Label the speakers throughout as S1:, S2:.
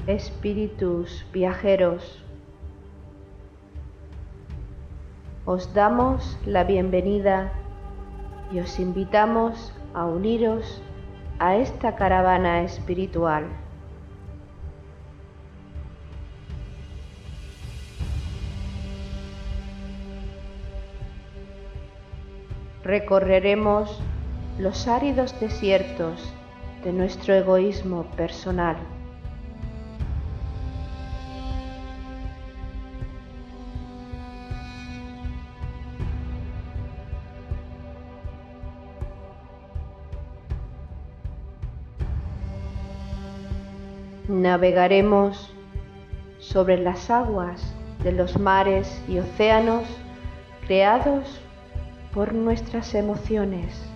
S1: Espíritus viajeros, os damos la bienvenida y os invitamos a uniros a esta caravana espiritual. Recorreremos los áridos desiertos de nuestro egoísmo personal. Navegaremos sobre las aguas de los mares y océanos creados por nuestras emociones.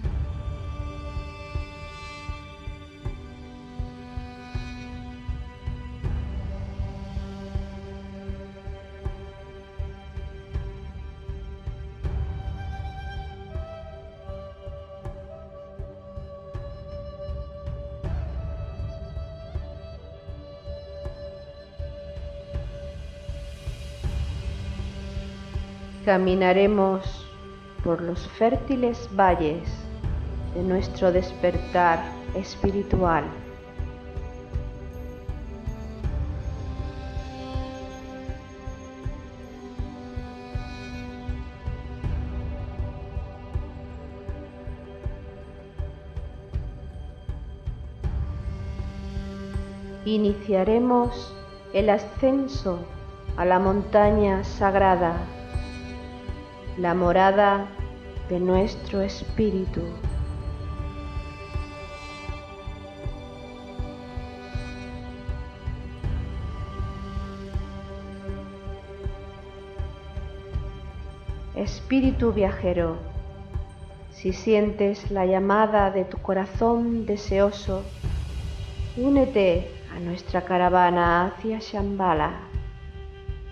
S1: Caminaremos por los fértiles valles de nuestro despertar espiritual. Iniciaremos el ascenso a la montaña sagrada, la morada de nuestro espíritu. Espíritu viajero, si sientes la llamada de tu corazón deseoso, únete a nuestra caravana hacia Shambhala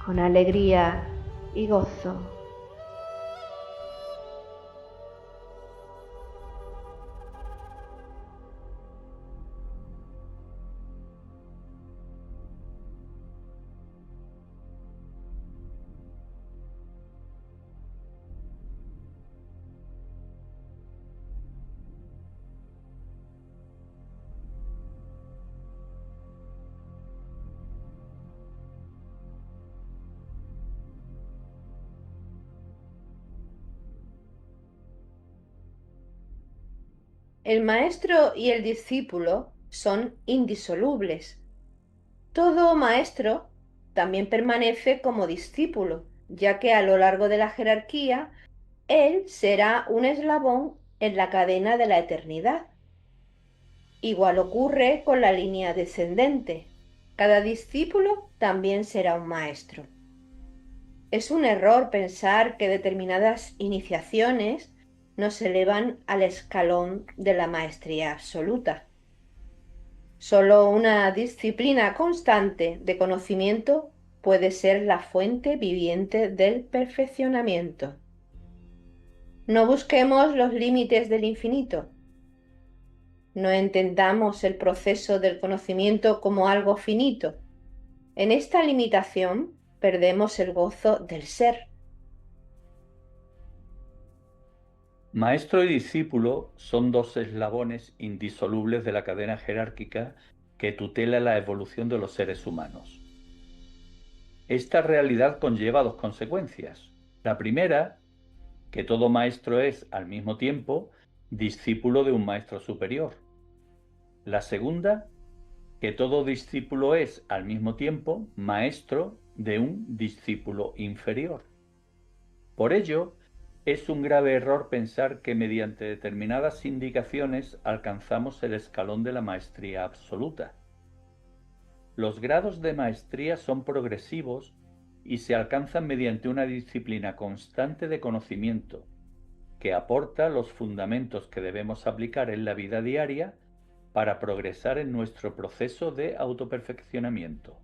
S1: con alegría y gozo. El maestro y el discípulo son indisolubles. Todo maestro también permanece como discípulo, ya que a lo largo de la jerarquía, él será un eslabón en la cadena de la eternidad. Igual ocurre con la línea descendente. Cada discípulo también será un maestro. Es un error pensar que determinadas iniciaciones nos elevan al escalón de la maestría absoluta. Solo una disciplina constante de conocimiento puede ser la fuente viviente del perfeccionamiento. No busquemos los límites del infinito. No entendamos el proceso del conocimiento como algo finito. En esta limitación perdemos el gozo del ser.
S2: Maestro y discípulo son dos eslabones indisolubles de la cadena jerárquica que tutela la evolución de los seres humanos. Esta realidad conlleva dos consecuencias. La primera, que todo maestro es, al mismo tiempo, discípulo de un maestro superior. La segunda, que todo discípulo es, al mismo tiempo, maestro de un discípulo inferior. Por ello, es un grave error pensar que mediante determinadas indicaciones alcanzamos el escalón de la maestría absoluta. Los grados de maestría son progresivos y se alcanzan mediante una disciplina constante de conocimiento, que aporta los fundamentos que debemos aplicar en la vida diaria para progresar en nuestro proceso de autoperfeccionamiento.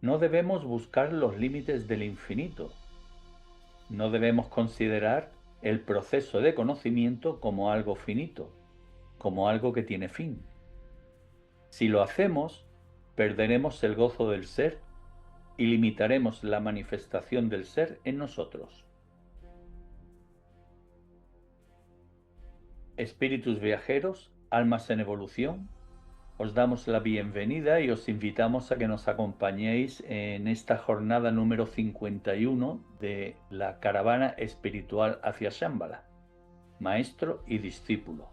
S2: No debemos buscar los límites del infinito. No debemos considerar el proceso de conocimiento como algo finito, como algo que tiene fin. Si lo hacemos, perderemos el gozo del ser y limitaremos la manifestación del ser en nosotros. Espíritus viajeros, almas en evolución, os damos la bienvenida y os invitamos a que nos acompañéis en esta jornada número 51 de la caravana espiritual hacia Shambhala, maestro y discípulo.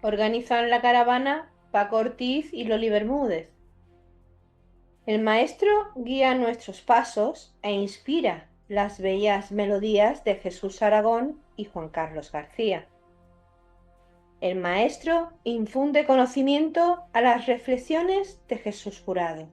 S1: Organizan la caravana Paco Ortiz y Loli Bermúdez. El maestro guía nuestros pasos e inspira las bellas melodías de Jesús Aragón y Juan Carlos García. El maestro infunde conocimiento a las reflexiones de Jesús Jurado.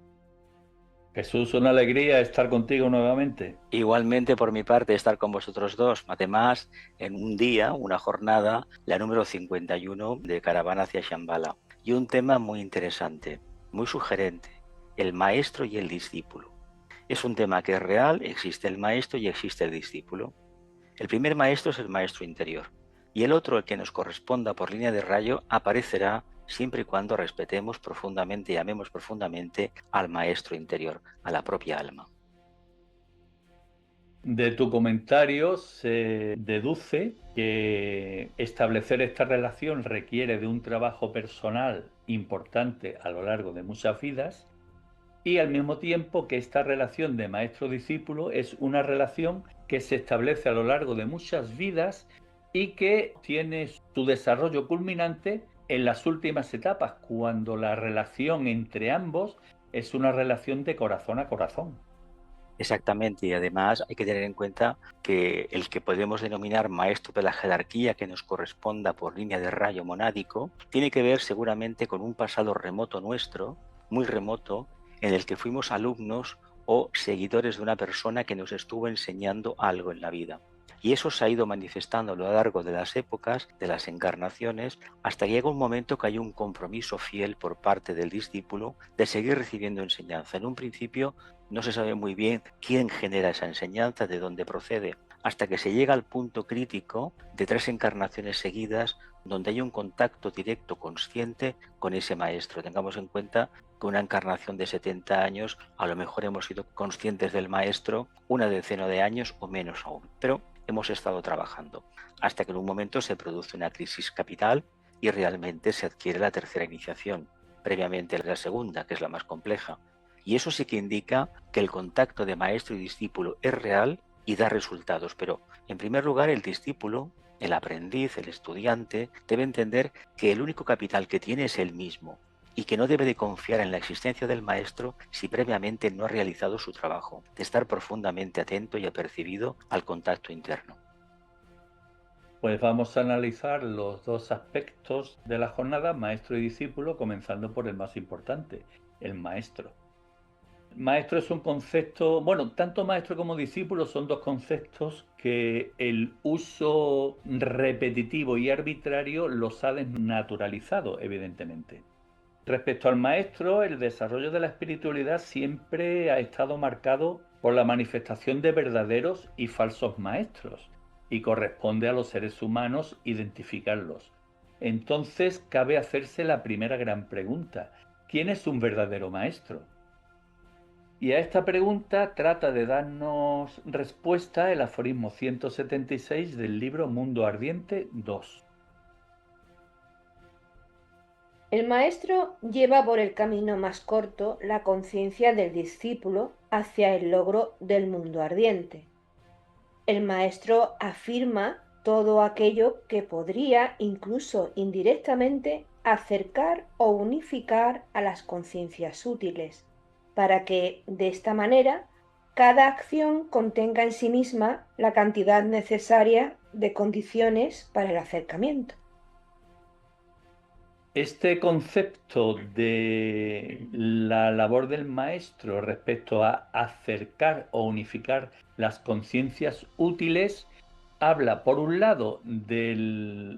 S2: Jesús, una alegría estar contigo nuevamente.
S3: Igualmente por mi parte estar con vosotros dos, además en un día, una jornada, la número 51 de Caravana hacia Shambhala. Y un tema muy interesante, muy sugerente, el maestro y el discípulo. Es un tema que es real, existe el maestro y existe el discípulo. El primer maestro es el maestro interior y el otro, el que nos corresponda por línea de rayo, aparecerá siempre y cuando respetemos profundamente y amemos profundamente al maestro interior, a la propia alma.
S2: De tu comentario se deduce que establecer esta relación requiere de un trabajo personal importante a lo largo de muchas vidas y al mismo tiempo que esta relación de maestro-discípulo es una relación que se establece a lo largo de muchas vidas y que tiene su desarrollo culminante en las últimas etapas, cuando la relación entre ambos es una relación de corazón a corazón.
S3: Exactamente, y además hay que tener en cuenta que el que podemos denominar maestro de la jerarquía que nos corresponda por línea de rayo monádico tiene que ver seguramente con un pasado remoto nuestro, muy remoto, en el que fuimos alumnos o seguidores de una persona que nos estuvo enseñando algo en la vida. Y eso se ha ido manifestando a lo largo de las épocas, de las encarnaciones, hasta que llega un momento que hay un compromiso fiel por parte del discípulo de seguir recibiendo enseñanza. En un principio no se sabe muy bien quién genera esa enseñanza, de dónde procede, hasta que se llega al punto crítico de 3 encarnaciones seguidas donde hay un contacto directo consciente con ese maestro. Tengamos en cuenta que una encarnación de 70 años a lo mejor hemos sido conscientes del maestro una decena de años o menos aún, pero hemos estado trabajando hasta que en un momento se produce una crisis capital y realmente se adquiere la tercera iniciación, previamente la segunda, que es la más compleja. Y eso sí que indica que el contacto de maestro y discípulo es real y da resultados. Pero, en primer lugar, el discípulo, el aprendiz, el estudiante, debe entender que el único capital que tiene es él mismo y que no debe de confiar en la existencia del maestro si previamente no ha realizado su trabajo, de estar profundamente atento y apercibido al contacto interno.
S2: Pues vamos a analizar los dos aspectos de la jornada, maestro y discípulo, comenzando por el más importante, el maestro. Maestro es un concepto, bueno, tanto maestro como discípulo son dos conceptos que el uso repetitivo y arbitrario los ha desnaturalizado, evidentemente. Respecto al maestro, el desarrollo de la espiritualidad siempre ha estado marcado por la manifestación de verdaderos y falsos maestros, y corresponde a los seres humanos identificarlos. Entonces cabe hacerse la primera gran pregunta: ¿quién es un verdadero maestro? Y a esta pregunta trata de darnos respuesta el aforismo 176 del libro Mundo Ardiente 2.
S1: El maestro lleva por el camino más corto la conciencia del discípulo hacia el logro del mundo ardiente. El maestro afirma todo aquello que podría, incluso indirectamente, acercar o unificar a las conciencias útiles, para que, de esta manera, cada acción contenga en sí misma la cantidad necesaria de condiciones para el acercamiento.
S2: Este concepto de la labor del maestro respecto a acercar o unificar las conciencias útiles habla, por un lado, de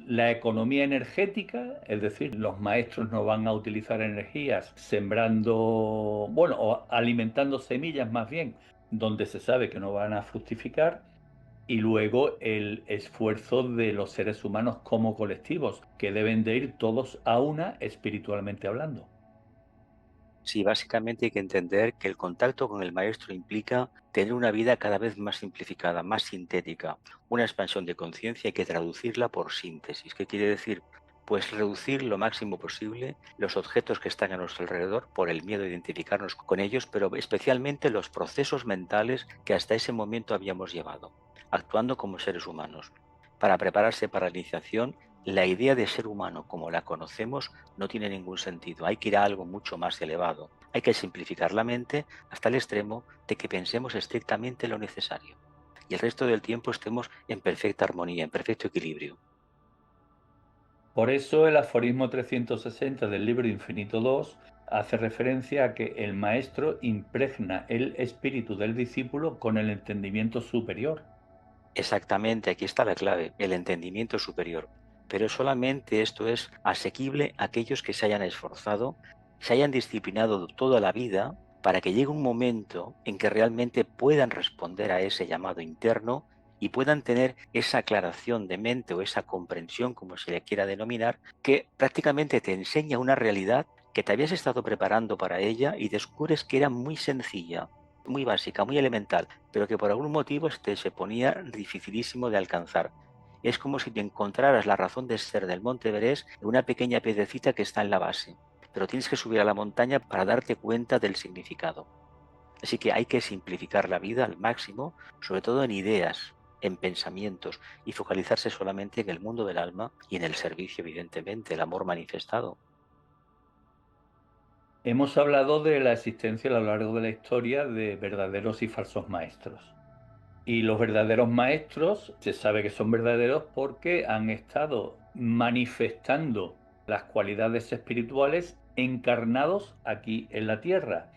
S2: la economía energética, es decir, los maestros no van a utilizar energías sembrando, bueno, o alimentando semillas más bien, donde se sabe que no van a fructificar, y luego el esfuerzo de los seres humanos como colectivos, que deben de ir todos a una espiritualmente hablando.
S3: Sí, básicamente hay que entender que el contacto con el maestro implica tener una vida cada vez más simplificada, más sintética. Una expansión de conciencia hay que traducirla por síntesis. ¿Qué quiere decir? Pues reducir lo máximo posible los objetos que están a nuestro alrededor por el miedo a identificarnos con ellos, pero especialmente los procesos mentales que hasta ese momento habíamos llevado, actuando como seres humanos. Para prepararse para la iniciación, la idea de ser humano como la conocemos no tiene ningún sentido. Hay que ir a algo mucho más elevado. Hay que simplificar la mente hasta el extremo de que pensemos estrictamente lo necesario y el resto del tiempo estemos en perfecta armonía, en perfecto equilibrio.
S2: Por eso el aforismo 360 del libro Infinito 2 hace referencia a que el maestro impregna el espíritu del discípulo con el entendimiento superior.
S3: Exactamente, aquí está la clave, el entendimiento superior. Pero solamente esto es asequible a aquellos que se hayan esforzado, se hayan disciplinado toda la vida para que llegue un momento en que realmente puedan responder a ese llamado interno y puedan tener esa aclaración de mente o esa comprensión, como se le quiera denominar, que prácticamente te enseña una realidad que te habías estado preparando para ella y descubres que era muy sencilla, muy básica, muy elemental, pero que por algún motivo se ponía dificilísimo de alcanzar. Es como si te encontraras la razón de ser del Monte Everest en una pequeña piedrecita que está en la base, pero tienes que subir a la montaña para darte cuenta del significado. Así que hay que simplificar la vida al máximo, sobre todo en ideas, en pensamientos, y focalizarse solamente en el mundo del alma y en el servicio, evidentemente, el amor manifestado.
S2: Hemos hablado de la existencia a lo largo de la historia de verdaderos y falsos maestros. Y los verdaderos maestros se sabe que son verdaderos porque han estado manifestando las cualidades espirituales encarnados aquí en la tierra,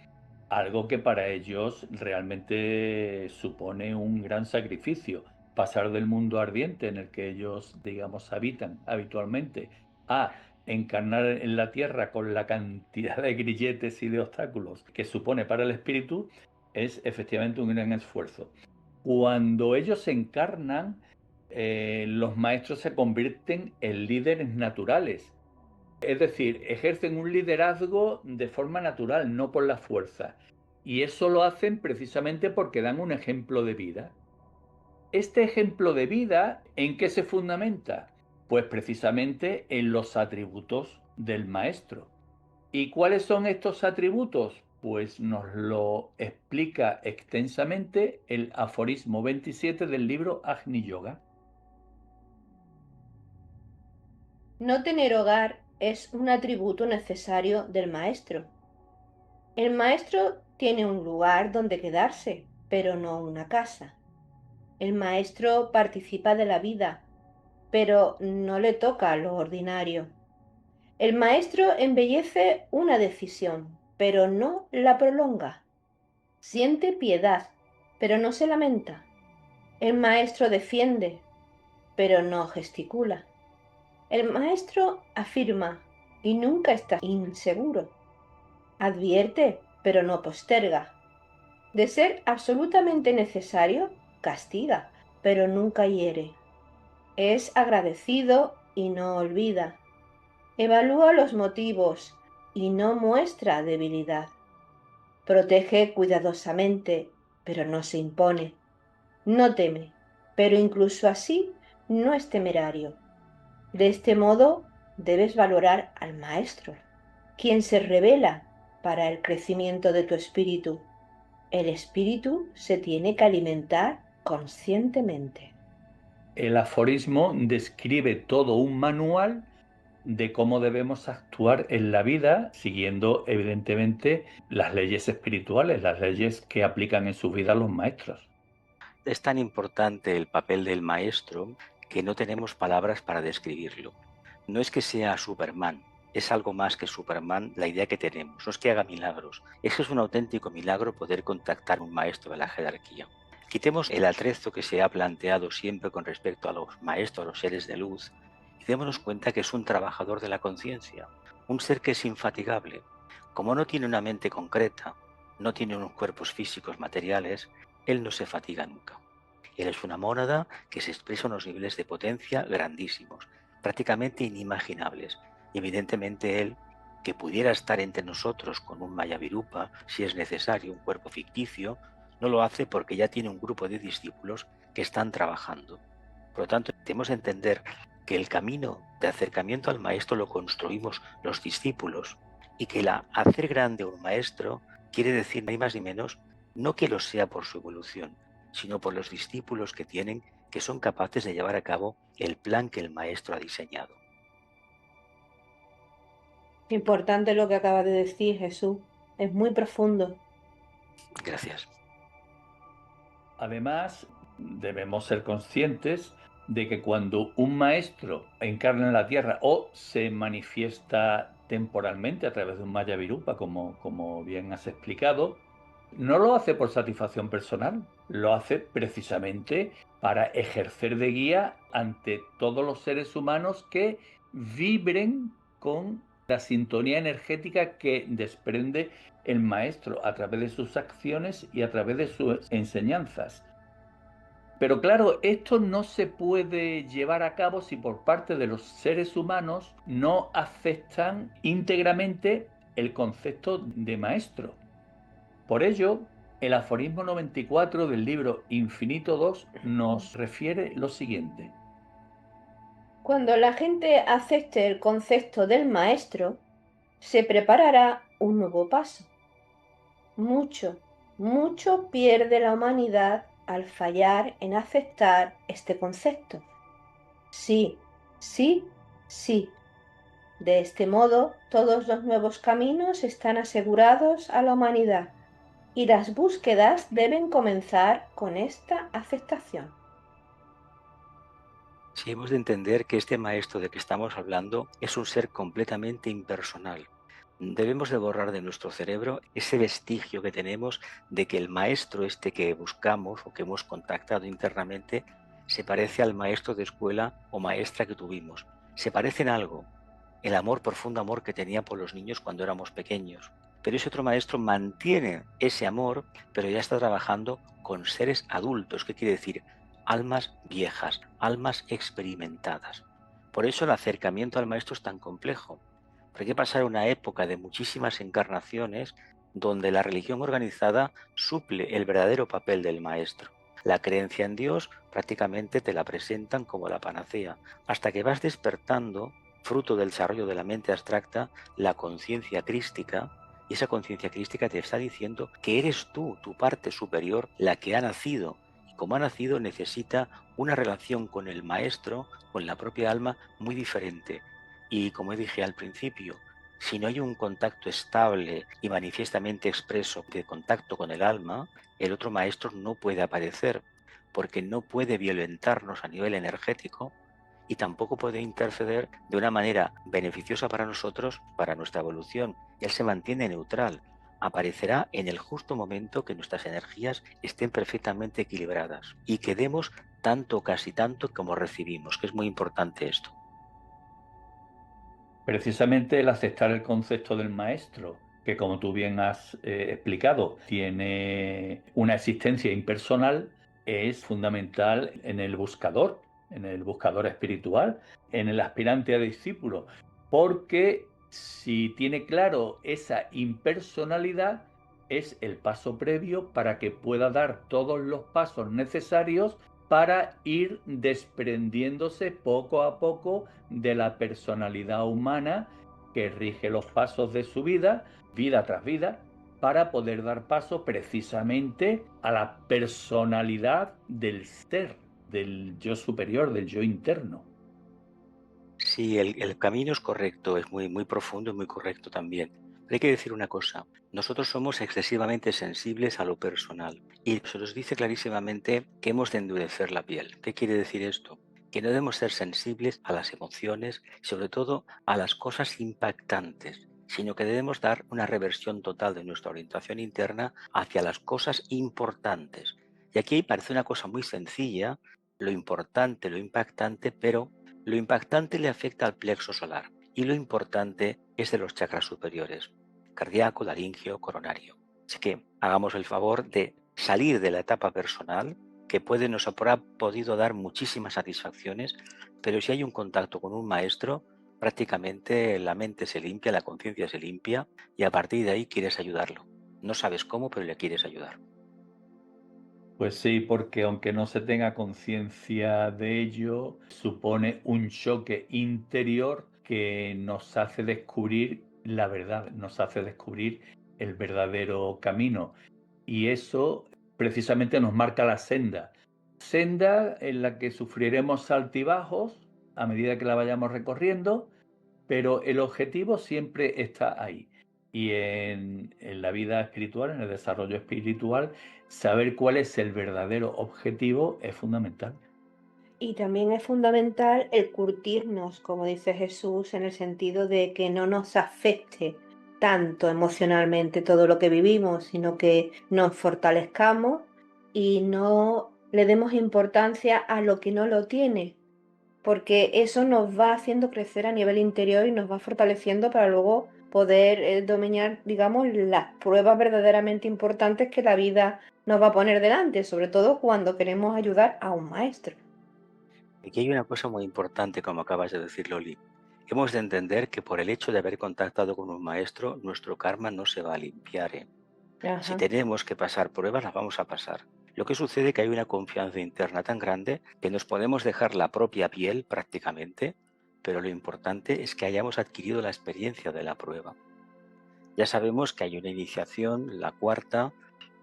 S2: algo que para ellos realmente supone un gran sacrificio. Pasar del mundo ardiente en el que ellos, digamos, habitan habitualmente a encarnar en la tierra con la cantidad de grilletes y de obstáculos que supone para el espíritu es efectivamente un gran esfuerzo. Cuando ellos se encarnan, los maestros se convierten en líderes naturales. Es decir, ejercen un liderazgo de forma natural, no por la fuerza. Y eso lo hacen precisamente porque dan un ejemplo de vida. Este ejemplo de vida, ¿en qué se fundamenta? Pues precisamente en los atributos del maestro. ¿Y cuáles son estos atributos? Pues nos lo explica extensamente el aforismo 27 del libro Agni Yoga.
S1: No tener hogar es un atributo necesario del maestro. El maestro tiene un lugar donde quedarse, pero no una casa. El maestro participa de la vida, pero no le toca lo ordinario. El maestro embellece una decisión, pero no la prolonga. Siente piedad, pero no se lamenta. El maestro defiende, pero no gesticula. El maestro afirma y nunca está inseguro. Advierte, pero no posterga. De ser absolutamente necesario, castiga, pero nunca hiere. Es agradecido y no olvida. Evalúa los motivos y no muestra debilidad. Protege cuidadosamente, pero no se impone. No teme, pero incluso así no es temerario. De este modo debes valorar al Maestro, quien se revela para el crecimiento de tu espíritu. El espíritu se tiene que alimentar conscientemente.
S2: El aforismo describe todo un manual de cómo debemos actuar en la vida, siguiendo evidentemente las leyes espirituales, las leyes que aplican en su vida los maestros.
S3: Es tan importante el papel del maestro que no tenemos palabras para describirlo. No es que sea Superman, es algo más que Superman la idea que tenemos, no es que haga milagros. Eso es un auténtico milagro poder contactar a un maestro de la jerarquía. Quitemos el atrezo que se ha planteado siempre con respecto a los maestros, a los seres de luz, y démonos cuenta que es un trabajador de la conciencia, un ser que es infatigable. Como no tiene una mente concreta, no tiene unos cuerpos físicos materiales, él no se fatiga nunca. Él es una mónada que se expresa a unos niveles de potencia grandísimos, prácticamente inimaginables. Y evidentemente él que pudiera estar entre nosotros con un Maya Virupa, si es necesario, un cuerpo ficticio, no lo hace porque ya tiene un grupo de discípulos que están trabajando. Por lo tanto, tenemos que entender que el camino de acercamiento al maestro lo construimos los discípulos y que hacer grande a un maestro quiere decir ni más ni menos no que lo sea por su evolución, sino por los discípulos que tienen, que son capaces de llevar a cabo el plan que el maestro ha diseñado.
S1: Importante lo que acabas de decir, Jesús. Es muy profundo.
S3: Gracias.
S2: Además, debemos ser conscientes de que cuando un maestro encarna en la tierra o se manifiesta temporalmente a través de un Maya Virupa, como bien has explicado, no lo hace por satisfacción personal, lo hace precisamente para ejercer de guía ante todos los seres humanos que vibren con la sintonía energética que desprende el maestro a través de sus acciones y a través de sus enseñanzas. Pero claro, esto no se puede llevar a cabo si por parte de los seres humanos no aceptan íntegramente el concepto de maestro. Por ello, el aforismo 94 del libro Infinito 2 nos refiere lo siguiente.
S1: Cuando la gente acepte el concepto del maestro, se preparará un nuevo paso. Mucho, mucho pierde la humanidad al fallar en aceptar este concepto. Sí, sí, sí. De este modo, todos los nuevos caminos están asegurados a la humanidad y las búsquedas deben comenzar con esta aceptación.
S3: Sí, hemos de entender que este maestro de que estamos hablando es un ser completamente impersonal. Debemos de borrar de nuestro cerebro ese vestigio que tenemos de que el maestro este que buscamos o que hemos contactado internamente se parece al maestro de escuela o maestra que tuvimos. Se parece en algo, el amor, profundo amor que tenía por los niños cuando éramos pequeños. Pero ese otro maestro mantiene ese amor, pero ya está trabajando con seres adultos. ¿Qué quiere decir? Almas viejas, almas experimentadas. Por eso el acercamiento al maestro es tan complejo. Porque hay que pasar una época de muchísimas encarnaciones donde la religión organizada suple el verdadero papel del maestro. La creencia en Dios prácticamente te la presentan como la panacea, hasta que vas despertando, fruto del desarrollo de la mente abstracta, la conciencia crística, y esa conciencia crística te está diciendo que eres tú, tu parte superior, la que ha nacido. Y como ha nacido necesita una relación con el maestro, con la propia alma, muy diferente. Y como dije al principio, si no hay un contacto estable y manifiestamente expreso de contacto con el alma, el otro maestro no puede aparecer, porque no puede violentarnos a nivel energético y tampoco puede interceder de una manera beneficiosa para nosotros, para nuestra evolución. Él se mantiene neutral. Aparecerá en el justo momento que nuestras energías estén perfectamente equilibradas y que demos tanto, casi tanto como recibimos, que es muy importante esto.
S2: Precisamente el aceptar el concepto del maestro, que como tú bien has explicado, tiene una existencia impersonal, es fundamental en el buscador espiritual, en el aspirante a discípulo, porque si tiene claro esa impersonalidad, es el paso previo para que pueda dar todos los pasos necesarios para ir desprendiéndose poco a poco de la personalidad humana que rige los pasos de su vida, vida tras vida, para poder dar paso precisamente a la personalidad del ser, del yo superior, del yo interno.
S3: Sí, el camino es correcto, es muy, muy profundo y muy correcto también. Pero hay que decir una cosa, nosotros somos excesivamente sensibles a lo personal y se nos dice clarísimamente que hemos de endurecer la piel. ¿Qué quiere decir esto? Que no debemos ser sensibles a las emociones, sobre todo a las cosas impactantes, sino que debemos dar una reversión total de nuestra orientación interna hacia las cosas importantes. Y aquí parece una cosa muy sencilla, lo importante, lo impactante, pero lo impactante le afecta al plexo solar y lo importante es de los chakras superiores, cardíaco, laríngeo, coronario. Así que hagamos el favor de salir de la etapa personal, que nos habrá podido dar muchísimas satisfacciones, pero si hay un contacto con un maestro, prácticamente la mente se limpia, la conciencia se limpia y a partir de ahí quieres ayudarlo. No sabes cómo, pero le quieres ayudar.
S2: Pues sí, porque aunque no se tenga conciencia de ello, supone un choque interior que nos hace descubrir la verdad, nos hace descubrir el verdadero camino. Y eso precisamente nos marca la senda. Senda en la que sufriremos altibajos a medida que la vayamos recorriendo, pero el objetivo siempre está ahí. Y en la vida espiritual, en el desarrollo espiritual, saber cuál es el verdadero objetivo es fundamental.
S1: Y también es fundamental el curtirnos, como dice Jesús, en el sentido de que no nos afecte tanto emocionalmente todo lo que vivimos, sino que nos fortalezcamos y no le demos importancia a lo que no lo tiene, porque eso nos va haciendo crecer a nivel interior y nos va fortaleciendo para luego poder dominar, digamos, las pruebas verdaderamente importantes que la vida nos va a poner delante, sobre todo cuando queremos ayudar a un maestro.
S3: Aquí hay una cosa muy importante, como acabas de decir, Loli. Hemos de entender que por el hecho de haber contactado con un maestro, nuestro karma no se va a limpiar, ¿eh? Si
S1: Ajá.
S3: tenemos que pasar pruebas, las vamos a pasar. Lo que sucede es que hay una confianza interna tan grande que nos podemos dejar la propia piel prácticamente, pero lo importante es que hayamos adquirido la experiencia de la prueba. Ya sabemos que hay una iniciación, la cuarta,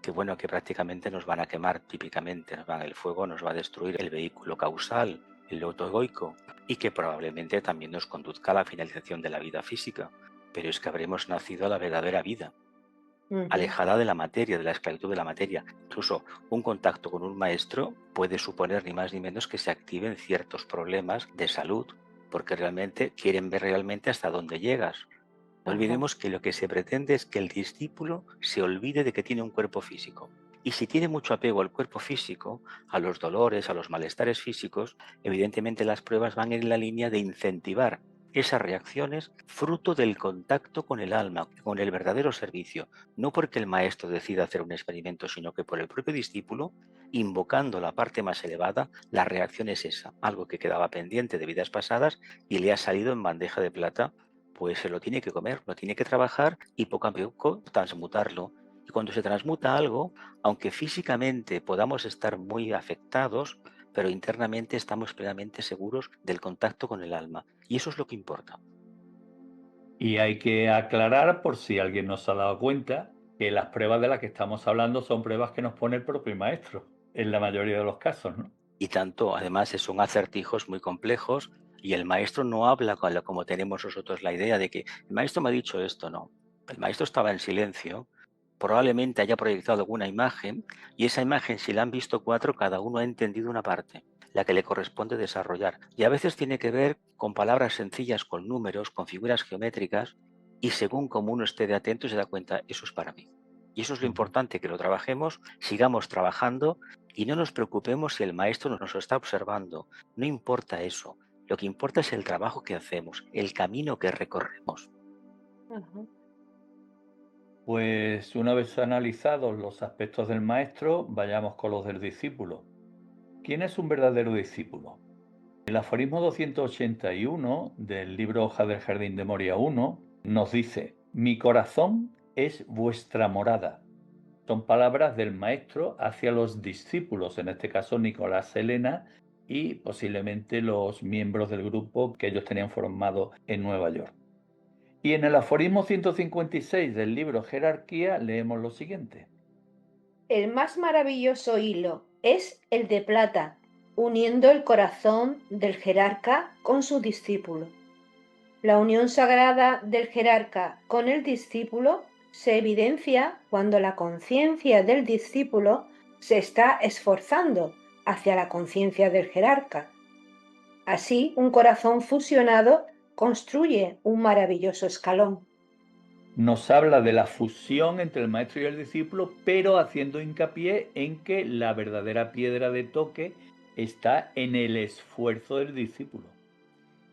S3: que bueno, que prácticamente nos van a quemar típicamente, el fuego nos va a destruir el vehículo causal, el autoegoico, y que probablemente también nos conduzca a la finalización de la vida física. Pero es que habremos nacido a la verdadera vida,
S1: Ujú.
S3: alejada de la materia, de la esclavitud de la materia. Incluso un contacto con un maestro puede suponer ni más ni menos que se activen ciertos problemas de salud, porque realmente quieren ver realmente hasta dónde llegas. No
S1: Ajá.
S3: olvidemos que lo que se pretende es que el discípulo se olvide de que tiene un cuerpo físico. Y si tiene mucho apego al cuerpo físico, a los dolores, a los malestares físicos, evidentemente las pruebas van en la línea de incentivar esas reacciones fruto del contacto con el alma, con el verdadero servicio, no porque el maestro decida hacer un experimento, sino que por el propio discípulo, invocando la parte más elevada, la reacción es esa, algo que quedaba pendiente de vidas pasadas y le ha salido en bandeja de plata, pues se lo tiene que comer, lo tiene que trabajar y poco a poco transmutarlo. Y cuando se transmuta algo, aunque físicamente podamos estar muy afectados, pero internamente estamos plenamente seguros del contacto con el alma. Y eso es lo que importa.
S2: Y hay que aclarar, por si alguien no se ha dado cuenta, que las pruebas de las que estamos hablando son pruebas que nos pone el propio maestro, en la mayoría de los casos, ¿no?
S3: Y tanto, además, son acertijos muy complejos y el maestro no habla como tenemos nosotros la idea de que el maestro me ha dicho esto, no. El maestro estaba en silencio, probablemente haya proyectado alguna imagen y esa imagen, si la han visto cuatro, cada uno ha entendido una parte, la que le corresponde desarrollar. Y a veces tiene que ver con palabras sencillas, con números, con figuras geométricas y según como uno esté de atento se da cuenta, eso es para mí. Y eso es lo
S2: Ujú.
S3: importante, que lo trabajemos, sigamos trabajando y no nos preocupemos si el maestro nos está observando. No importa eso. Lo que importa es el trabajo que hacemos, el camino que recorremos.
S1: Ajá.
S2: Pues una vez analizados los aspectos del maestro, vayamos con los del discípulo. ¿Quién es un verdadero discípulo? El aforismo 281 del libro Hoja del Jardín de Moria 1 nos dice, mi corazón es vuestra morada. Son palabras del maestro hacia los discípulos, en este caso Nicolás Helena y posiblemente los miembros del grupo que ellos tenían formado en Nueva York. Y en el aforismo 156 del libro Jerarquía leemos lo siguiente.
S1: El más maravilloso hilo es el de plata, uniendo el corazón del jerarca con su discípulo. La unión sagrada del jerarca con el discípulo se evidencia cuando la conciencia del discípulo se está esforzando hacia la conciencia del jerarca. Así, un corazón fusionado construye un maravilloso escalón.
S2: Nos habla de la fusión entre el maestro y el discípulo, pero haciendo hincapié en que la verdadera piedra de toque está en el esfuerzo del discípulo.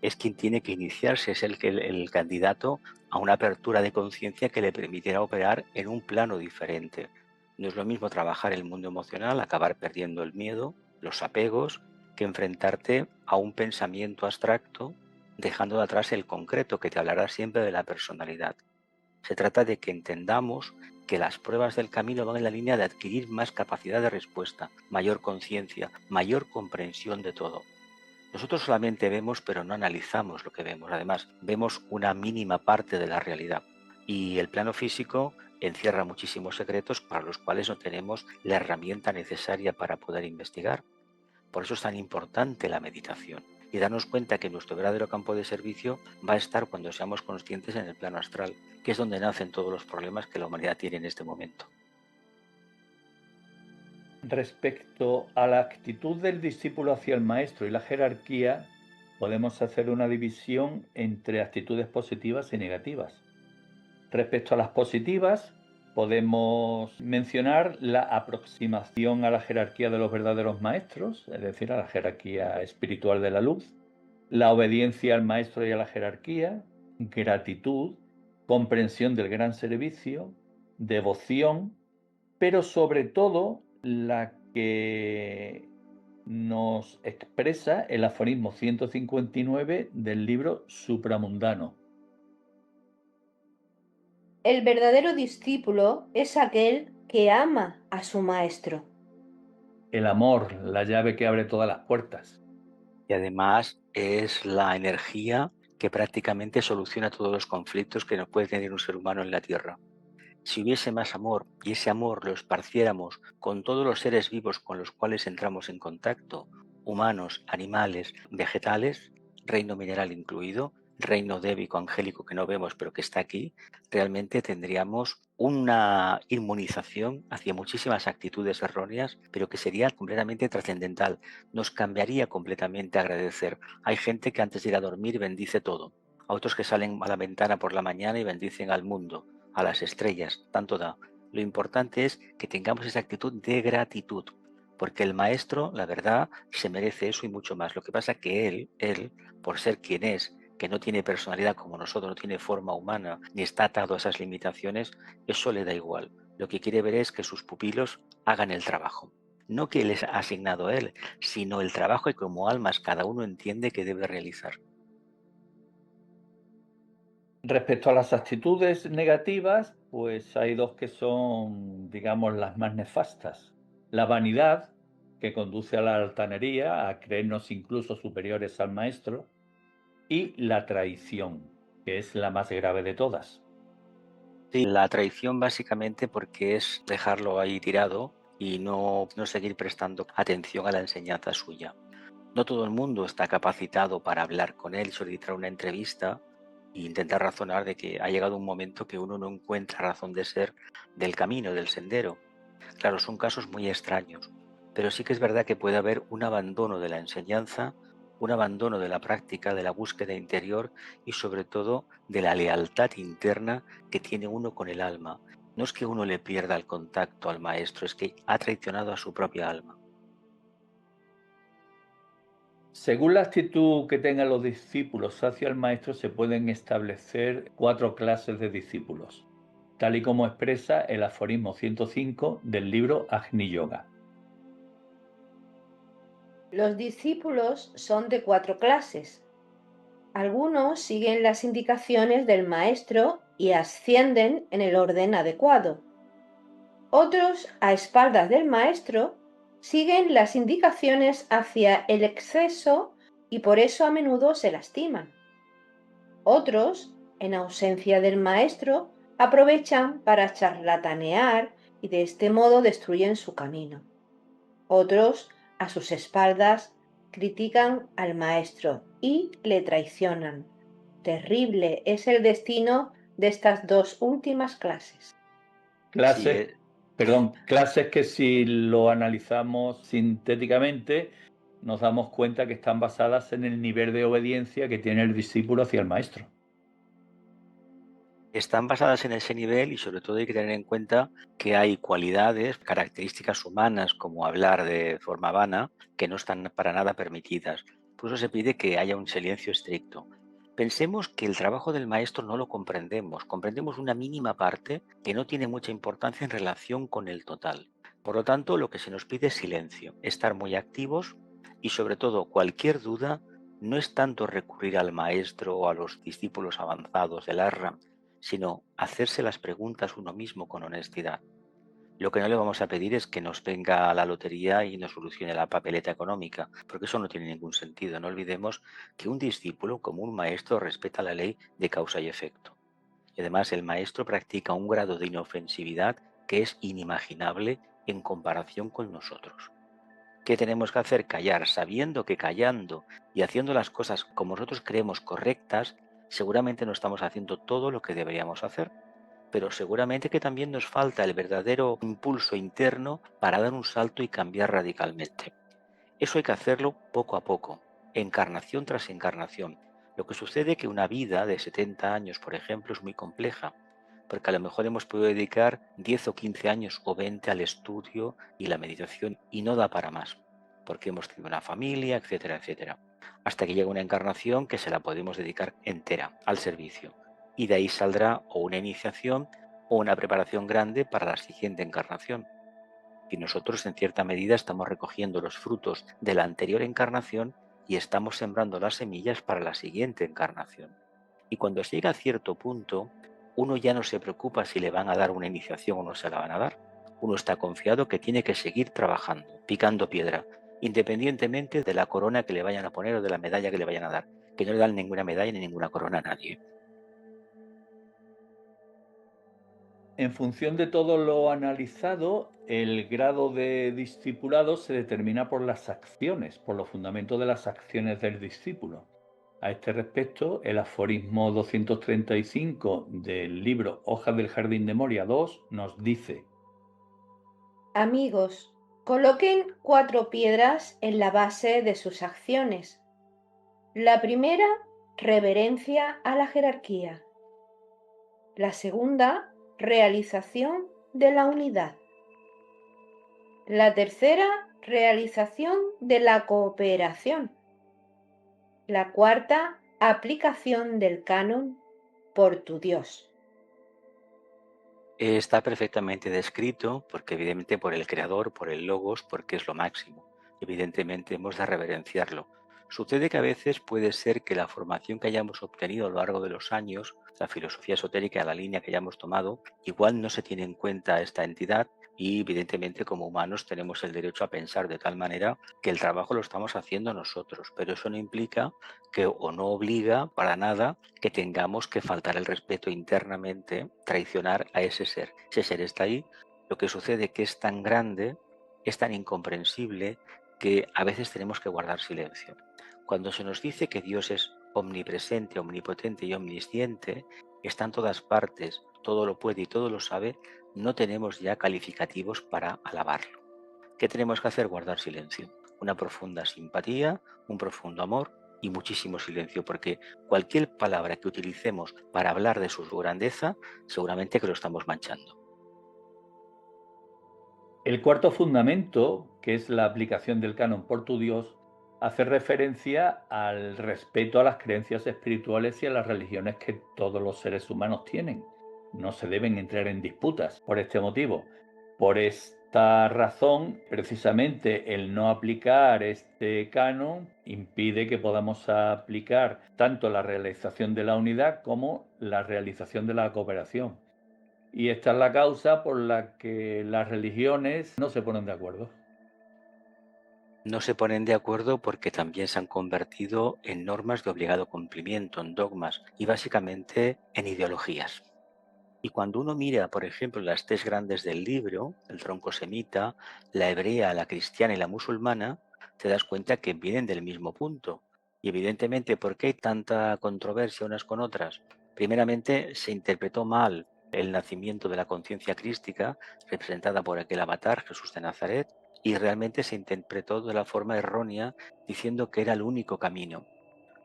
S3: Es quien tiene que iniciarse, es el candidato a una apertura de conciencia que le permitirá operar en un plano diferente. No es lo mismo trabajar el mundo emocional, acabar perdiendo el miedo, los apegos, que enfrentarte a un pensamiento abstracto, dejando atrás el concreto que te hablará siempre de la personalidad. Se trata de que entendamos que las pruebas del camino van en la línea de adquirir más capacidad de respuesta, mayor conciencia, mayor comprensión de todo. Nosotros solamente vemos, pero no analizamos lo que vemos. Además, vemos una mínima parte de la realidad. Y el plano físico encierra muchísimos secretos para los cuales no tenemos la herramienta necesaria para poder investigar. Por eso es tan importante la meditación y darnos cuenta que nuestro verdadero campo de servicio va a estar cuando seamos conscientes en el plano astral, que es donde nacen todos los problemas que la humanidad tiene en este momento.
S2: Respecto a la actitud del discípulo hacia el maestro y la jerarquía, podemos hacer una división entre actitudes positivas y negativas. Respecto a las positivas, podemos mencionar la aproximación a la jerarquía de los verdaderos maestros, es decir, a la jerarquía espiritual de la luz, la obediencia al maestro y a la jerarquía, gratitud, comprensión del gran servicio, devoción, pero sobre todo la que nos expresa el aforismo 159 del libro Supramundano.
S1: El verdadero discípulo es aquel que ama a su maestro.
S2: El amor, la llave que abre todas las puertas.
S3: Y además es la energía que prácticamente soluciona todos los conflictos que nos puede tener un ser humano en la Tierra. Si hubiese más amor y ese amor lo esparciéramos con todos los seres vivos con los cuales entramos en contacto, humanos, animales, vegetales, reino mineral incluido, reino débico, angélico que no vemos pero que está aquí, realmente tendríamos una inmunización hacia muchísimas actitudes erróneas, pero que sería completamente trascendental. Nos cambiaría completamente a agradecer. Hay gente que antes de ir a dormir bendice todo. A otros que salen a la ventana por la mañana y bendicen al mundo, a las estrellas, tanto da. Lo importante es que tengamos esa actitud de gratitud, porque el maestro, la verdad, se merece eso y mucho más. Lo que pasa que él, por ser quien es, que no tiene personalidad como nosotros, no tiene forma humana, ni está atado a esas limitaciones, eso le da igual. Lo que quiere ver es que sus pupilos hagan el trabajo. No que les ha asignado él, sino el trabajo que como almas cada uno entiende que debe realizar.
S2: Respecto a las actitudes negativas, pues hay dos que son, digamos, las más nefastas. La vanidad, que conduce a la altanería, a creernos incluso superiores al maestro, y la traición, que es la más grave de todas.
S3: Sí, la traición básicamente porque es dejarlo ahí tirado y no seguir prestando atención a la enseñanza suya. No todo el mundo está capacitado para hablar con él, solicitar una entrevista e intentar razonar de que ha llegado un momento que uno no encuentra razón de ser del camino, del sendero. Claro, son casos muy extraños, pero sí que es verdad que puede haber un abandono de la enseñanza, un abandono de la práctica, de la búsqueda interior y sobre todo de la lealtad interna que tiene uno con el alma. No es que uno le pierda el contacto al maestro, es que ha traicionado a su propia alma.
S2: Según la actitud que tengan los discípulos hacia el maestro, se pueden establecer 4 clases de discípulos, tal y como expresa el aforismo 105 del libro Agni Yoga.
S1: Los discípulos son de 4 clases. Algunos siguen las indicaciones del maestro y ascienden en el orden adecuado. Otros, a espaldas del maestro, siguen las indicaciones hacia el exceso y por eso a menudo se lastiman. Otros, en ausencia del maestro, aprovechan para charlatanear y de este modo destruyen su camino. Otros, a sus espaldas, critican al maestro y le traicionan. Terrible es el destino de estas dos últimas clases.
S2: Clases, clases que si lo analizamos sintéticamente, nos damos cuenta que están basadas en el nivel de obediencia que tiene el discípulo hacia el maestro.
S3: Están basadas en ese nivel y sobre todo hay que tener en cuenta que hay cualidades, características humanas como hablar de forma vana que no están para nada permitidas. Por eso se pide que haya un silencio estricto. Pensemos que el trabajo del maestro no lo comprendemos, comprendemos una mínima parte que no tiene mucha importancia en relación con el total. Por lo tanto, lo que se nos pide es silencio, estar muy activos y sobre todo cualquier duda no es tanto recurrir al maestro o a los discípulos avanzados del Ashram, sino hacerse las preguntas uno mismo con honestidad. Lo que no le vamos a pedir es que nos venga a la lotería y nos solucione la papeleta económica, porque eso no tiene ningún sentido. No olvidemos que un discípulo, como un maestro, respeta la ley de causa y efecto. Y además el maestro practica un grado de inofensividad que es inimaginable en comparación con nosotros. ¿Qué tenemos que hacer? Callar, sabiendo que callando y haciendo las cosas como nosotros creemos correctas, seguramente no estamos haciendo todo lo que deberíamos hacer, pero seguramente que también nos falta el verdadero impulso interno para dar un salto y cambiar radicalmente. Eso hay que hacerlo poco a poco, encarnación tras encarnación. Lo que sucede es que una vida de 70 años, por ejemplo, es muy compleja, porque a lo mejor hemos podido dedicar 10 o 15 años o 20 al estudio y la meditación y no da para más, porque hemos tenido una familia, etcétera, etcétera. Hasta que llega una encarnación que se la podemos dedicar entera al servicio. Y de ahí saldrá o una iniciación o una preparación grande para la siguiente encarnación. Y nosotros en cierta medida estamos recogiendo los frutos de la anterior encarnación y estamos sembrando las semillas para la siguiente encarnación. Y cuando se llega a cierto punto, uno ya no se preocupa si le van a dar una iniciación o no se la van a dar. Uno está confiado que tiene que seguir trabajando, picando piedra, independientemente de la corona que le vayan a poner o de la medalla que le vayan a dar, que no le dan ninguna medalla ni ninguna corona a nadie.
S2: En función de todo lo analizado, el grado de discipulado se determina por las acciones, por los fundamentos de las acciones del discípulo. A este respecto, el aforismo 235 del libro Hojas del Jardín de Moria 2 nos dice:
S1: Amigos, coloquen 4 piedras en la base de sus acciones. La primera, reverencia a la jerarquía. La segunda, realización de la unidad. La tercera, realización de la cooperación. La cuarta, aplicación del canon por tu Dios.
S3: Está perfectamente descrito porque evidentemente por el creador, por el logos, porque es lo máximo. Evidentemente hemos de reverenciarlo. Sucede que a veces puede ser que la formación que hayamos obtenido a lo largo de los años, la filosofía esotérica, la línea que hayamos tomado, igual no se tiene en cuenta esta entidad y evidentemente como humanos tenemos el derecho a pensar de tal manera que el trabajo lo estamos haciendo nosotros, pero eso no implica que o no obliga para nada que tengamos que faltar el respeto internamente, traicionar a ese ser. Ese ser está ahí, lo que sucede es que es tan grande, es tan incomprensible, que a veces tenemos que guardar silencio. Cuando se nos dice que Dios es omnipresente, omnipotente y omnisciente, está en todas partes, todo lo puede y todo lo sabe, no tenemos ya calificativos para alabarlo. ¿Qué tenemos que hacer? Guardar silencio. Una profunda simpatía, un profundo amor y muchísimo silencio, porque cualquier palabra que utilicemos para hablar de su grandeza, seguramente que lo estamos manchando.
S2: El cuarto fundamento, que es la aplicación del canon por tu Dios, hace referencia al respeto a las creencias espirituales y a las religiones que todos los seres humanos tienen. No se deben entrar en disputas por este motivo. Por esta razón, precisamente el no aplicar este canon impide que podamos aplicar tanto la realización de la unidad como la realización de la cooperación. Y esta es la causa por la que las religiones no se ponen de acuerdo.
S3: No se ponen de acuerdo porque también se han convertido en normas de obligado cumplimiento, en dogmas y básicamente en ideologías. Y cuando uno mira, por ejemplo, las tres grandes del libro, el tronco semita, la hebrea, la cristiana y la musulmana, te das cuenta que vienen del mismo punto. Y evidentemente, ¿por qué hay tanta controversia unas con otras? Primeramente, se interpretó mal el nacimiento de la conciencia crística, representada por aquel avatar, Jesús de Nazaret, y realmente se interpretó de la forma errónea, diciendo que era el único camino.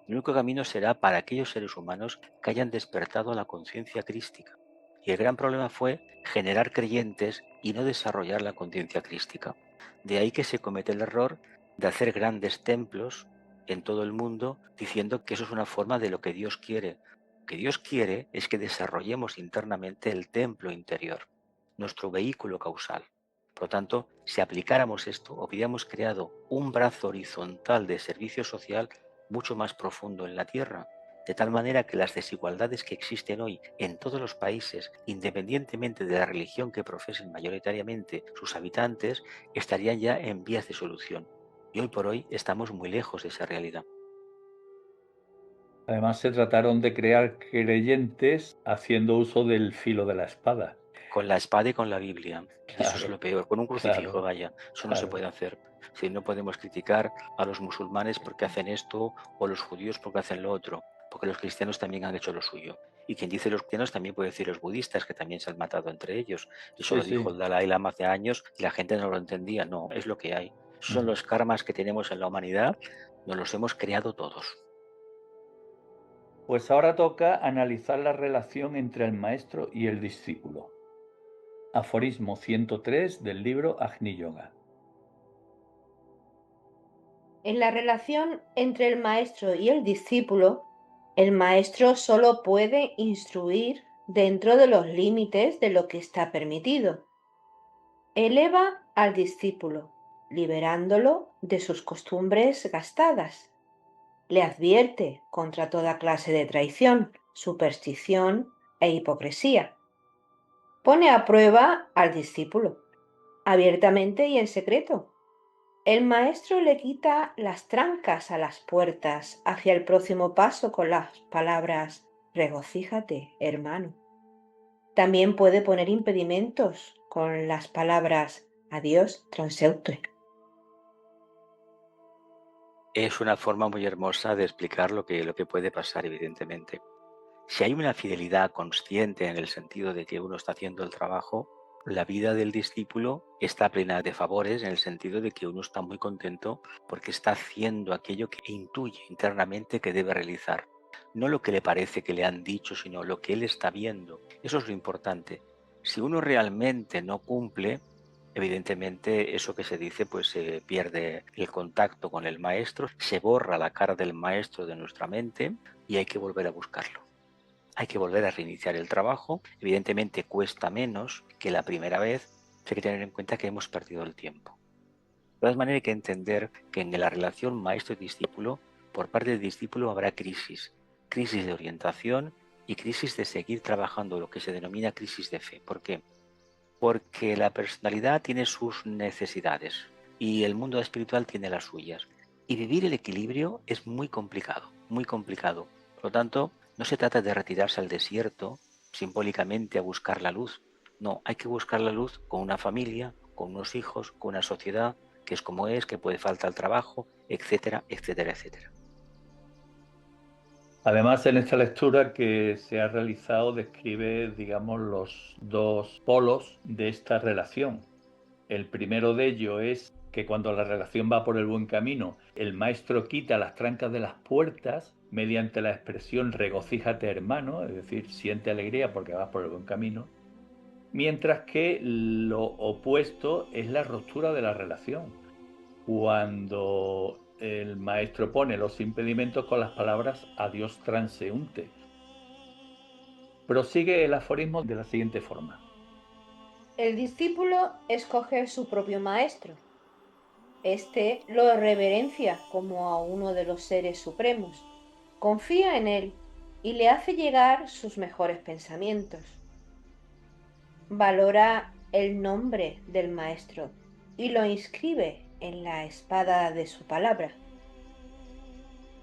S3: El único camino será para aquellos seres humanos que hayan despertado a la conciencia crística. Y el gran problema fue generar creyentes y no desarrollar la conciencia crística. De ahí que se comete el error de hacer grandes templos en todo el mundo diciendo que eso es una forma de lo que Dios quiere. Lo que Dios quiere es que desarrollemos internamente el templo interior, nuestro vehículo causal. Por lo tanto, si aplicáramos esto, hubiéramos creado un brazo horizontal de servicio social mucho más profundo en la tierra, de tal manera que las desigualdades que existen hoy en todos los países, independientemente de la religión que profesen mayoritariamente sus habitantes, estarían ya en vías de solución. Y hoy por hoy estamos muy lejos de esa realidad.
S2: Además, se trataron de crear creyentes haciendo uso del filo de la espada.
S3: Con la espada y con la Biblia. Y eso es
S2: Claro,
S3: lo peor. Con un crucifijo,
S2: claro,
S3: vaya. Eso no se
S2: claro.
S3: puede hacer. Si no podemos criticar a los musulmanes porque hacen esto o a los judíos porque hacen lo otro. Porque los cristianos también han hecho lo suyo. Y quien dice los cristianos también puede decir los budistas, que también se han matado entre ellos. Eso
S2: Sí,
S3: lo dijo
S2: sí.
S3: el Dalai Lama hace años y la gente no lo entendía. No, es lo que hay. Esos son
S2: Ujú.
S3: los karmas que tenemos en la humanidad. Nos los hemos creado todos.
S2: Pues ahora toca analizar la relación entre el maestro y el discípulo. Aforismo 103 del libro Agni Yoga.
S1: En la relación entre el maestro y el discípulo, el maestro solo puede instruir dentro de los límites de lo que está permitido. Eleva al discípulo, liberándolo de sus costumbres gastadas. Le advierte contra toda clase de traición, superstición e hipocresía. Pone a prueba al discípulo, abiertamente y en secreto. El maestro le quita las trancas a las puertas hacia el próximo paso con las palabras regocíjate, hermano. También puede poner impedimentos con las palabras adiós, transeúnte.
S3: Es una forma muy hermosa de explicar lo que puede pasar, evidentemente. Si hay una fidelidad consciente en el sentido de que uno está haciendo el trabajo, la vida del discípulo está plena de favores en el sentido de que uno está muy contento porque está haciendo aquello que intuye internamente que debe realizar. No lo que le parece que le han dicho, sino lo que él está viendo. Eso es lo importante. Si uno realmente no cumple, evidentemente eso que se dice pues se pierde el contacto con el maestro, se borra la cara del maestro de nuestra mente y hay que volver a buscarlo. Hay que volver a reiniciar el trabajo. Evidentemente cuesta menos que la primera vez. Hay que tener en cuenta que hemos perdido el tiempo. De todas maneras hay que entender que en la relación maestro-discípulo, por parte del discípulo habrá crisis. Crisis de orientación y crisis de seguir trabajando, lo que se denomina crisis de fe. ¿Por qué? Porque la personalidad tiene sus necesidades y el mundo espiritual tiene las suyas. Y vivir el equilibrio es muy complicado, muy complicado. Por lo tanto, no se trata de retirarse al desierto simbólicamente a buscar la luz. No, hay que buscar la luz con una familia, con unos hijos, con una sociedad que es como es, que puede faltar trabajo, etcétera, etcétera, etcétera.
S2: Además, en esta lectura que se ha realizado describe, digamos, los dos polos de esta relación. El primero de ellos es que cuando la relación va por el buen camino, el maestro quita las trancas de las puertas mediante la expresión regocíjate hermano, es decir, siente alegría porque vas por el buen camino, mientras que lo opuesto es la ruptura de la relación, cuando el maestro pone los impedimentos con las palabras adiós transeúnte. Prosigue el aforismo de la siguiente forma.
S1: El discípulo escoge su propio maestro. Este lo reverencia como a uno de los seres supremos, confía en él y le hace llegar sus mejores pensamientos. Valora el nombre del maestro y lo inscribe en la espada de su palabra.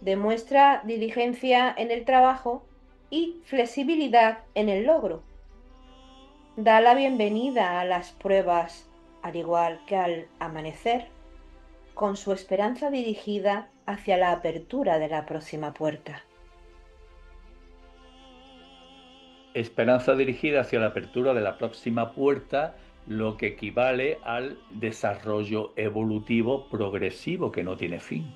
S1: Demuestra diligencia en el trabajo y flexibilidad en el logro. Da la bienvenida a las pruebas, al igual que al amanecer, con su esperanza dirigida hacia la apertura de la próxima puerta.
S2: Esperanza dirigida hacia la apertura de la próxima puerta, lo que equivale al desarrollo evolutivo progresivo que no tiene fin.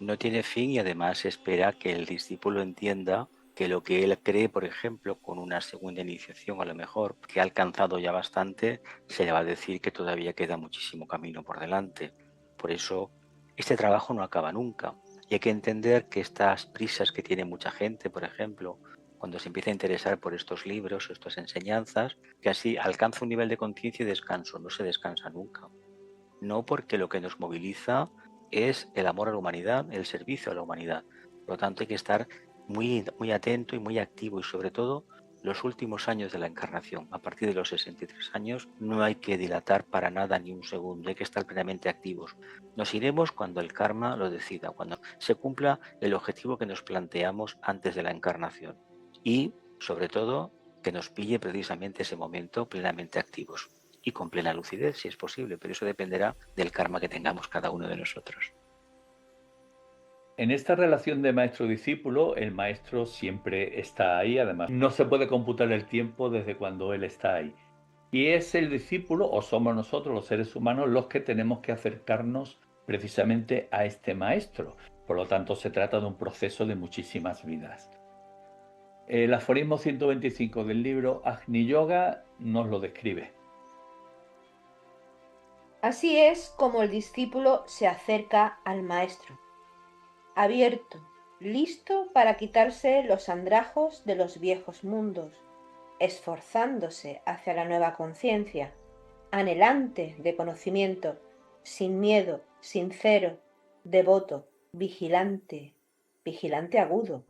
S3: No tiene fin y además se espera que el discípulo entienda que lo que él cree, por ejemplo, con una segunda iniciación a lo mejor, que ha alcanzado ya bastante, se le va a decir que todavía queda muchísimo camino por delante. Por eso, este trabajo no acaba nunca. Y hay que entender que estas prisas que tiene mucha gente, por ejemplo, cuando se empieza a interesar por estos libros, estas enseñanzas, que así alcanza un nivel de conciencia y descanso, no se descansa nunca. No porque lo que nos moviliza es el amor a la humanidad, el servicio a la humanidad. Por lo tanto, hay que estar muy, muy atento y muy activo, y sobre todo los últimos años de la encarnación. A partir de los 63 años no hay que dilatar para nada ni un segundo, hay que estar plenamente activos. Nos iremos cuando el karma lo decida, cuando se cumpla el objetivo que nos planteamos antes de la encarnación. Y, sobre todo, que nos pille precisamente ese momento plenamente activos y con plena lucidez, si es posible, pero eso dependerá del karma que tengamos cada uno de nosotros.
S2: En esta relación de maestro-discípulo, el maestro siempre está ahí, además no se puede computar el tiempo desde cuando él está ahí. Y es el discípulo, o somos nosotros los seres humanos, los que tenemos que acercarnos precisamente a este maestro. Por lo tanto, se trata de un proceso de muchísimas vidas. El aforismo 125 del libro Agni Yoga nos lo describe.
S1: Así es como el discípulo se acerca al maestro, abierto, listo para quitarse los andrajos de los viejos mundos, esforzándose hacia la nueva conciencia, anhelante de conocimiento, sin miedo, sincero, devoto, vigilante, vigilante agudo,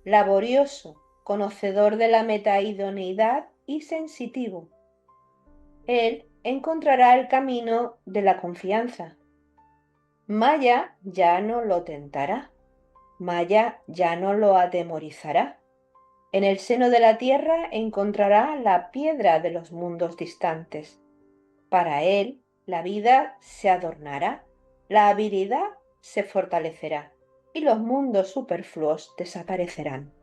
S1: laborioso, conocedor de la metaidoneidad y sensitivo. Él encontrará el camino de la confianza. Maya ya no lo tentará, Maya ya no lo atemorizará. En el seno de la tierra encontrará la piedra de los mundos distantes. Para él, la vida se adornará, la habilidad se fortalecerá y los mundos superfluos desaparecerán.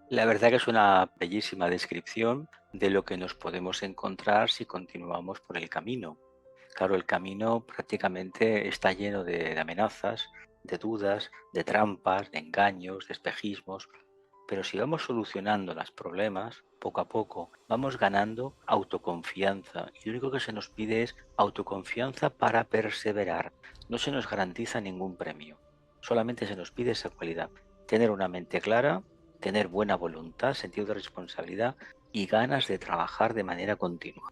S3: La verdad que es una bellísima descripción de lo que nos podemos encontrar si continuamos por el camino. Claro, el camino prácticamente está lleno de amenazas, de dudas, de trampas, de engaños, de espejismos, pero si vamos solucionando los problemas, poco a poco, vamos ganando autoconfianza. Y lo único que se nos pide es autoconfianza para perseverar. No se nos garantiza ningún premio, solamente se nos pide esa cualidad: tener una mente clara, tener buena voluntad, sentido de responsabilidad y ganas de trabajar de manera continua.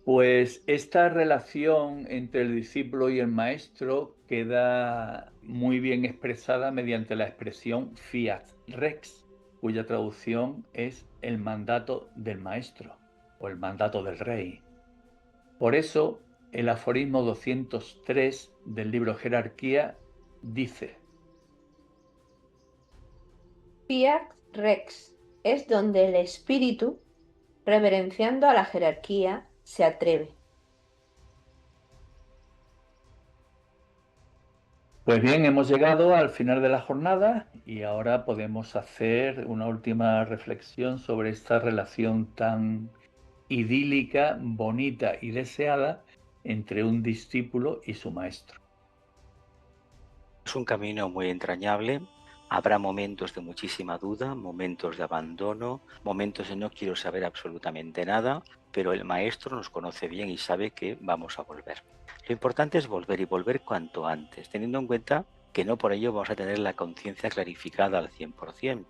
S2: Pues esta relación entre el discípulo y el maestro queda muy bien expresada mediante la expresión fiat rex, cuya traducción es el mandato del maestro o el mandato del rey. Por eso, el aforismo 203 del libro Jerarquía dice:
S1: Fiat Rex es donde el espíritu, reverenciando a la jerarquía, se atreve.
S2: Pues bien, hemos llegado al final de la jornada y ahora podemos hacer una última reflexión sobre esta relación tan idílica, bonita y deseada entre un discípulo y su maestro.
S3: Es un camino muy entrañable. Habrá momentos de muchísima duda, momentos de abandono, momentos de no quiero saber absolutamente nada, pero el maestro nos conoce bien y sabe que vamos a volver. Lo importante es volver, y volver cuanto antes, teniendo en cuenta que no por ello vamos a tener la conciencia clarificada al 100%,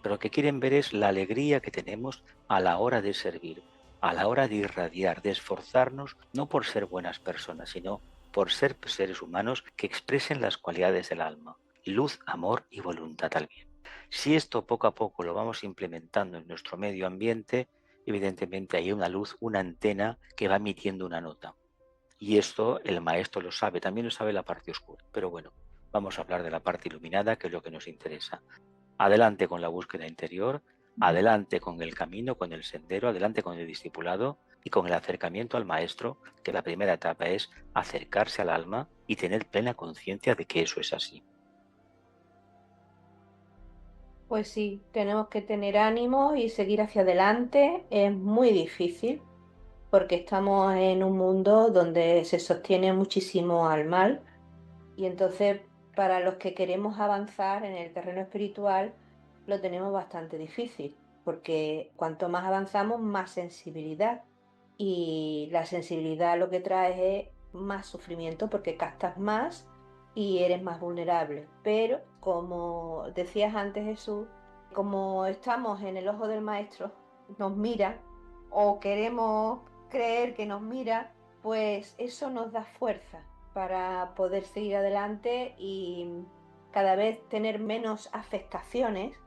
S3: pero lo que quieren ver es la alegría que tenemos a la hora de servir, a la hora de irradiar, de esforzarnos, no por ser buenas personas, sino por ser seres humanos que expresen las cualidades del alma: luz, amor y voluntad al bien. Si esto poco a poco lo vamos implementando en nuestro medio ambiente, evidentemente hay una luz, una antena que va emitiendo una nota. Y esto el maestro lo sabe, también lo sabe la parte oscura. Pero bueno, vamos a hablar de la parte iluminada, que es lo que nos interesa. Adelante con la búsqueda interior, adelante con el camino, con el sendero, adelante con el discipulado y con el acercamiento al maestro, que la primera etapa es acercarse al alma y tener plena conciencia de que eso es así.
S1: Pues sí, tenemos que tener ánimo y seguir hacia adelante. Es muy difícil porque estamos en un mundo donde se sostiene muchísimo al mal y entonces para los que queremos avanzar en el terreno espiritual lo tenemos bastante difícil porque cuanto más avanzamos, más sensibilidad y la sensibilidad lo que trae es más sufrimiento porque captas más y eres más vulnerable. Pero como decías antes, Jesús, como estamos en el ojo del maestro, nos mira o queremos creer que nos mira, pues eso nos da fuerza para poder seguir adelante y cada vez tener menos afectaciones,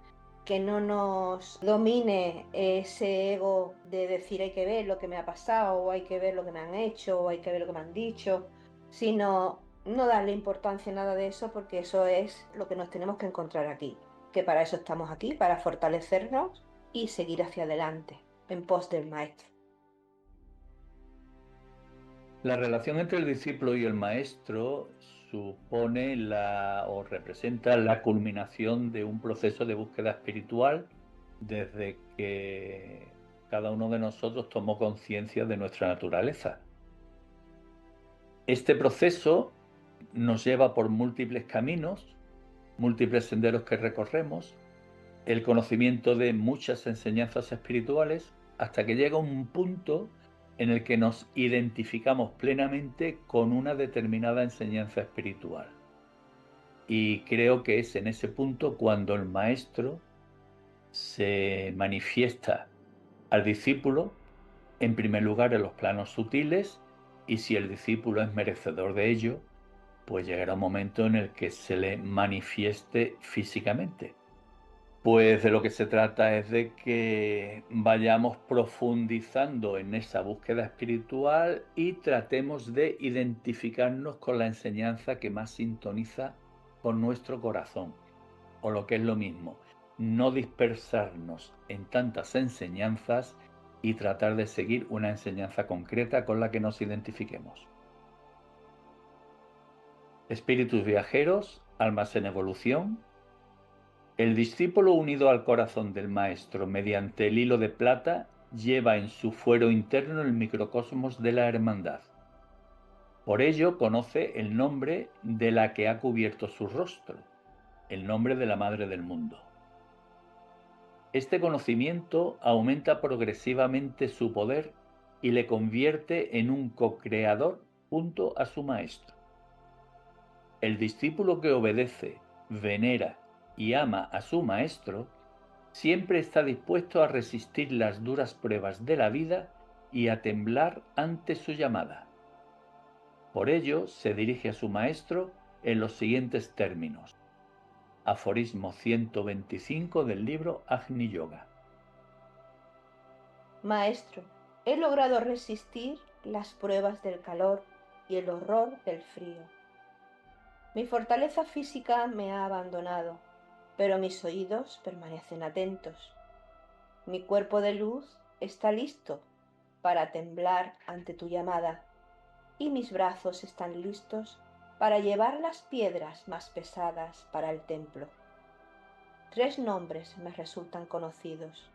S1: que no nos domine ese ego de decir hay que ver lo que me ha pasado, o hay que ver lo que me han hecho, o hay que ver lo que me han dicho, sino no darle importancia a nada de eso, porque eso es lo que nos tenemos que encontrar aquí, que para eso estamos aquí, para fortalecernos y seguir hacia adelante en pos del maestro.
S2: La relación entre el discípulo y el maestro supone o representa la culminación de un proceso de búsqueda espiritual desde que cada uno de nosotros tomó conciencia de nuestra naturaleza. Este proceso nos lleva por múltiples caminos, múltiples senderos que recorremos, el conocimiento de muchas enseñanzas espirituales, hasta que llega un punto en el que nos identificamos plenamente con una determinada enseñanza espiritual. Y creo que es en ese punto cuando el maestro se manifiesta al discípulo, en primer lugar en los planos sutiles, y si el discípulo es merecedor de ello, pues llegará un momento en el que se le manifieste físicamente. Pues de lo que se trata es de que vayamos profundizando en esa búsqueda espiritual y tratemos de identificarnos con la enseñanza que más sintoniza con nuestro corazón. O lo que es lo mismo, no dispersarnos en tantas enseñanzas y tratar de seguir una enseñanza concreta con la que nos identifiquemos. Espíritus viajeros, almas en evolución. El discípulo unido al corazón del maestro mediante el hilo de plata lleva en su fuero interno el microcosmos de la hermandad. Por ello conoce el nombre de la que ha cubierto su rostro, el nombre de la Madre del Mundo. Este conocimiento aumenta progresivamente su poder y le convierte en un co-creador junto a su maestro. El discípulo que obedece, venera y ama a su maestro siempre está dispuesto a resistir las duras pruebas de la vida y a temblar ante su llamada. Por ello, se dirige a su maestro en los siguientes términos. Aforismo 125 del libro Agni Yoga.
S1: Maestro, he logrado resistir las pruebas del calor y el horror del frío. Mi fortaleza física me ha abandonado, pero mis oídos permanecen atentos. Mi cuerpo de luz está listo para temblar ante tu llamada, y mis brazos están listos para llevar las piedras más pesadas para el templo. 3 nombres me resultan conocidos.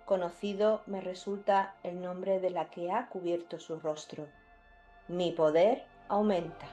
S1: Conocido me resulta el nombre de la que ha cubierto su rostro. Mi poder aumenta.